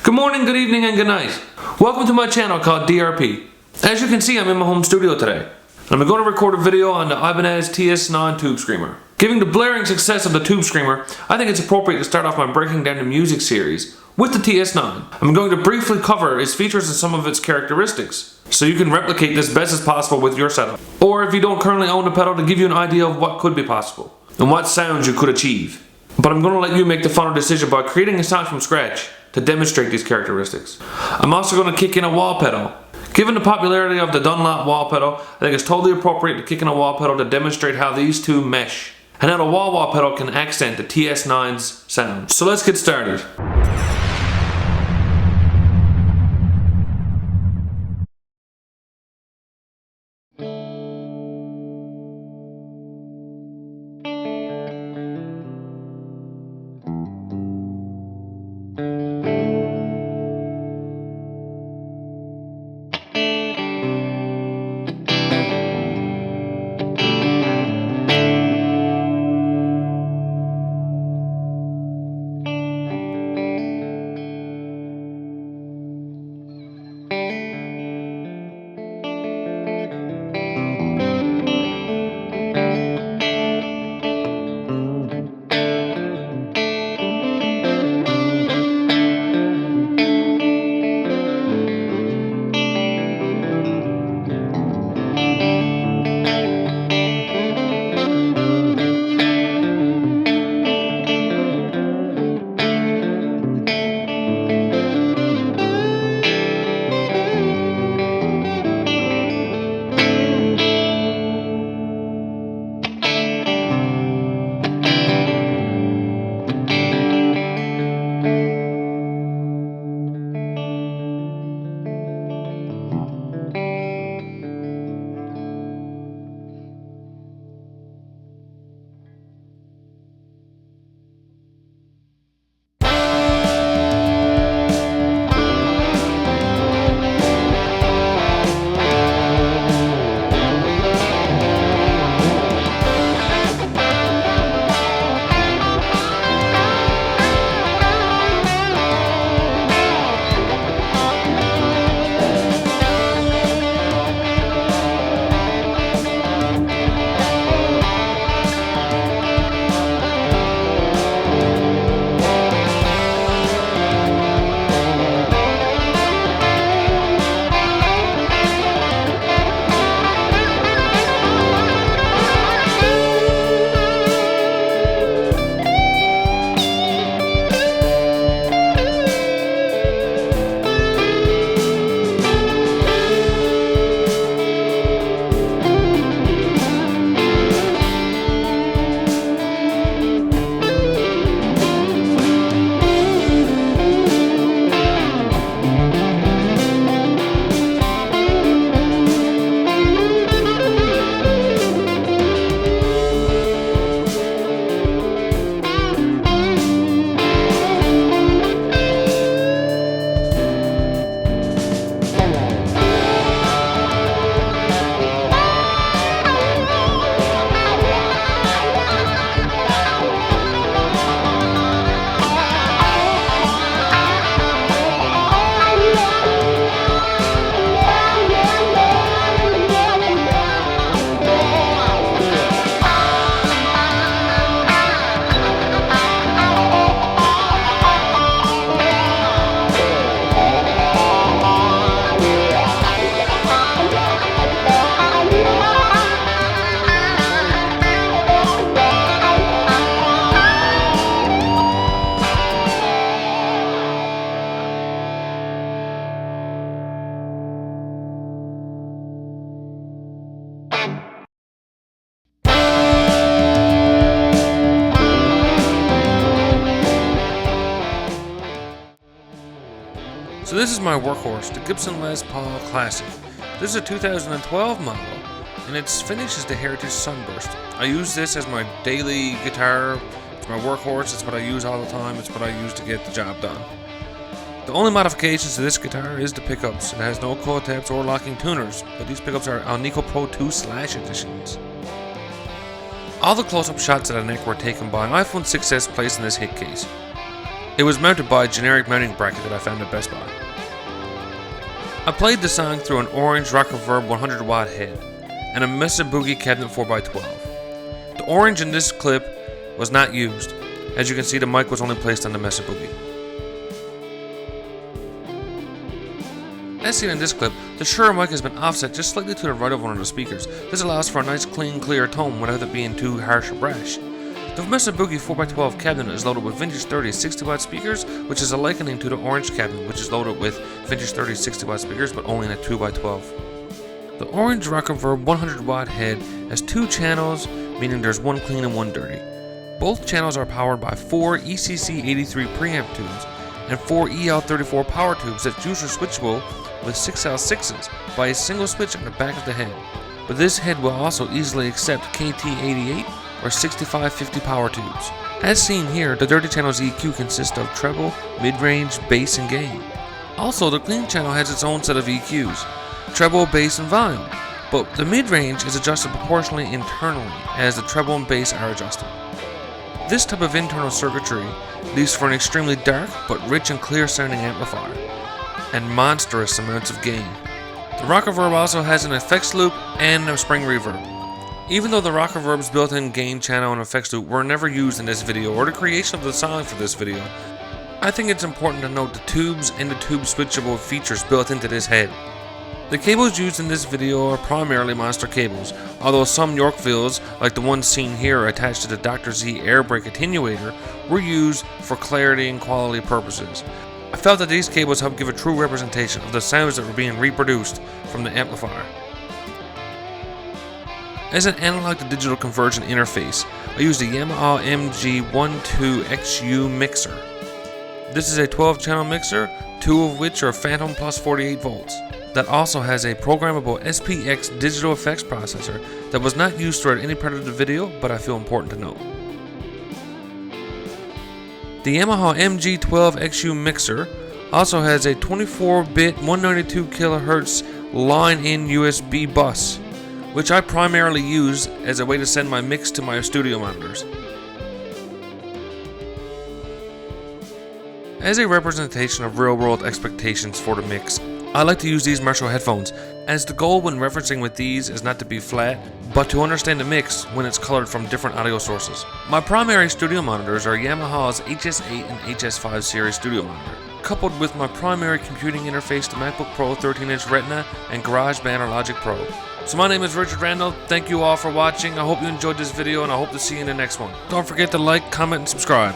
Good morning, good evening, and good night. Welcome to my channel called DRP. As you can see, I'm in my home studio today. I'm going to record a video on the Ibanez TS9 Tube Screamer. Given the blaring success of the Tube Screamer, I think it's appropriate to start off my Breaking Down the Music series with the TS9. I'm going to briefly cover its features and some of its characteristics, so you can replicate this best as possible with your setup. Or if you don't currently own the pedal, to give you an idea of what could be possible, and what sounds you could achieve. But I'm going to let you make the final decision by creating a sound from scratch to demonstrate these characteristics. I'm also going to kick in a wall pedal. Given the popularity of the Dunlop wall pedal, I think it's totally appropriate to kick in a wall pedal to demonstrate how these two mesh, and how the wall pedal can accent the TS9's sound. So let's get started. So this is my workhorse, the Gibson Les Paul Classic. This is a 2012 model, and its finish is the Heritage Sunburst. I use this as my daily guitar. It's my workhorse, it's what I use all the time, it's what I use to get the job done. The only modifications to this guitar is the pickups. It has no co-taps or locking tuners, but these pickups are Alnico Pro 2 Slash editions. All the close-up shots of the neck were taken by an iPhone 6s placed in this hit case. It was mounted by a generic mounting bracket that I found at Best Buy. I played the song through an Orange Rockerverb 100 watt head and a Mesa Boogie cabinet 4x12. The orange in this clip was not used. As you can see, the mic was only placed on the Mesa Boogie. As seen in this clip, the Shure mic has been offset just slightly to the right of one of the speakers. This allows for a nice clean, clear tone without it being too harsh or brash. The Mesa Boogie 4x12 cabinet is loaded with vintage 30 60-watt speakers, which is a likening to the Orange cabinet, which is loaded with vintage 30 60-watt speakers, but only in a 2x12. The Orange Rockerverb 100-watt head has 2 channels, meaning there's one clean and one dirty. Both channels are powered by 4 ECC83 preamp tubes and 4 EL34 power tubes that use are switchable with 6L6s by a single switch on the back of the head. But this head will also easily accept KT88 or 6550 power tubes. As seen here, the dirty channel's EQ consists of treble, mid-range, bass, and gain. Also, the clean channel has its own set of EQs, treble, bass, and volume, but the mid-range is adjusted proportionally internally as the treble and bass are adjusted. This type of internal circuitry leaves for an extremely dark but rich and clear sounding amplifier, and monstrous amounts of gain. The Rockerverb also has an effects loop and a spring reverb. Even though the Rockerverb's built-in gain channel and effects loop were never used in this video or the creation of the song for this video, I think it's important to note the tubes and the tube switchable features built into this head. The cables used in this video are primarily monster cables, although some Yorkvilles, like the one seen here attached to the Dr. Z air brake attenuator, were used for clarity and quality purposes. I felt that these cables help give a true representation of the sounds that were being reproduced from the amplifier. As an analog to digital conversion interface, I used a Yamaha MG12XU mixer. This is a 12-channel mixer, 2 of which are Phantom plus 48 volts. That also has a programmable SPX digital effects processor that was not used throughout any part of the video, but I feel important to note. The Yamaha MG12XU mixer also has a 24-bit 192 kHz line-in USB bus, which I primarily use as a way to send my mix to my studio monitors. As a representation of real-world expectations for the mix, I like to use these Marshall headphones, as the goal when referencing with these is not to be flat, but to understand the mix when it's colored from different audio sources. My primary studio monitors are Yamaha's HS8 and HS5 series studio monitor, coupled with my primary computing interface, the MacBook Pro 13-inch Retina and GarageBand or Logic Pro. So my name is Richard Randall, thank you all for watching, I hope you enjoyed this video and I hope to see you in the next one. Don't forget to like, comment, and subscribe.